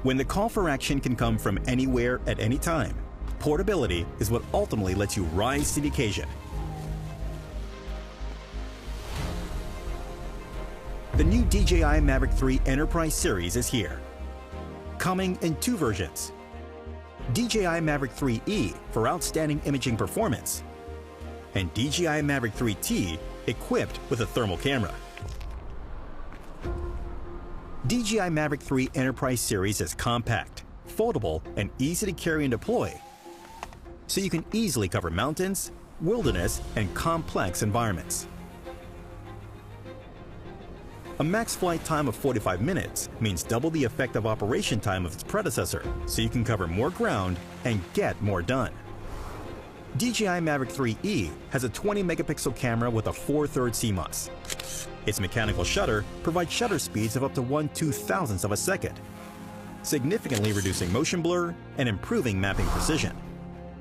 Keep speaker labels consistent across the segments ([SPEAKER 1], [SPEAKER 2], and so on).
[SPEAKER 1] When the call for action can come from anywhere at any time, portability is what ultimately lets you rise to the occasion. The new DJI Mavic 3 Enterprise series is here, coming in two versions. DJI Mavic 3E for outstanding imaging performance, and DJI Mavic 3T equipped with a thermal camera. DJI Mavic 3 Enterprise series is compact, foldable, and easy to carry and deploy, so you can easily cover mountains, wilderness, and complex environments. A max flight time of 45 minutes means double the effective operation time of its predecessor, so you can cover more ground and get more done. DJI Mavic 3E has a 20-megapixel camera with a 4/3 CMOS. Its mechanical shutter provides shutter speeds of up to 1/2000th of a second, significantly reducing motion blur and improving mapping precision.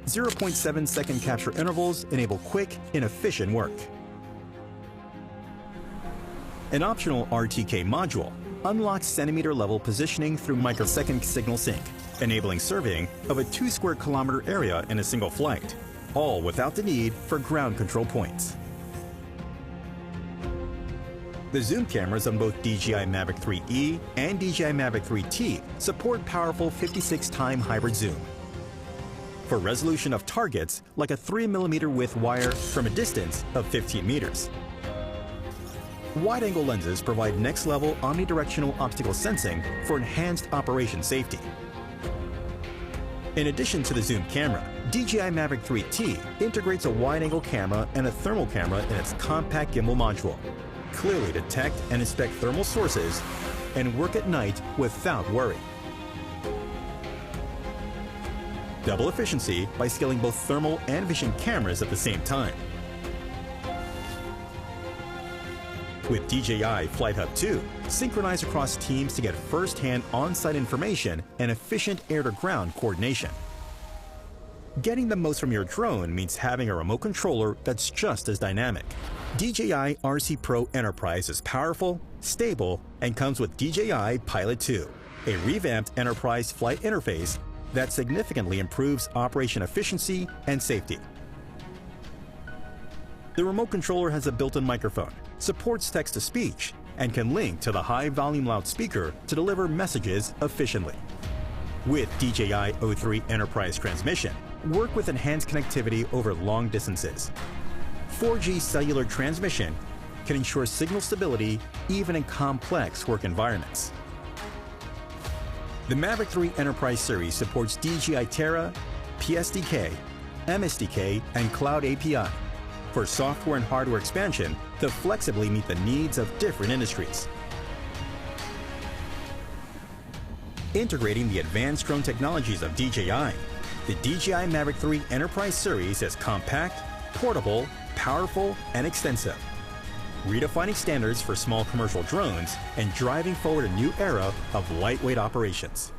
[SPEAKER 1] 0.7-second capture intervals enable quick and efficient work. An optional RTK module unlocks centimeter-level positioning through microsecond signal sync, enabling surveying of a 2 square kilometer area in a single flight, all without the need for ground control points. The zoom cameras on both DJI Mavic 3E and DJI Mavic 3T support powerful 56-time hybrid zoom for resolution of targets like a 3mm width wire from a distance of 15 meters. Wide-angle lenses provide next-level omnidirectional optical sensing for enhanced operation safety. In addition to the zoom camera, DJI Mavic 3T integrates a wide-angle camera and a thermal camera in its compact gimbal module. Clearly detect and inspect thermal sources and work at night without worry. Double efficiency by scaling both thermal and vision cameras at the same time. With DJI Flight Hub 2, synchronize across teams to get first-hand on-site information and efficient air-to-ground coordination. Getting the most from your drone means having a remote controller that's just as dynamic. DJI RC Pro Enterprise is powerful, stable, and comes with DJI Pilot 2, a revamped enterprise flight interface that significantly improves operation efficiency and safety. The remote controller has a built-in microphone, supports text-to-speech, and can link to the high-volume loudspeaker to deliver messages efficiently. With DJI O3 Enterprise transmission, work with enhanced connectivity over long distances. 4G cellular transmission can ensure signal stability even in complex work environments. The Mavic 3 Enterprise series supports DJI Terra, PSDK, MSDK, and Cloud API for software and hardware expansion to flexibly meet the needs of different industries. Integrating the advanced drone technologies of DJI, the DJI Mavic 3 Enterprise series is compact, portable, powerful, and extensive, redefining standards for small commercial drones and driving forward a new era of lightweight operations.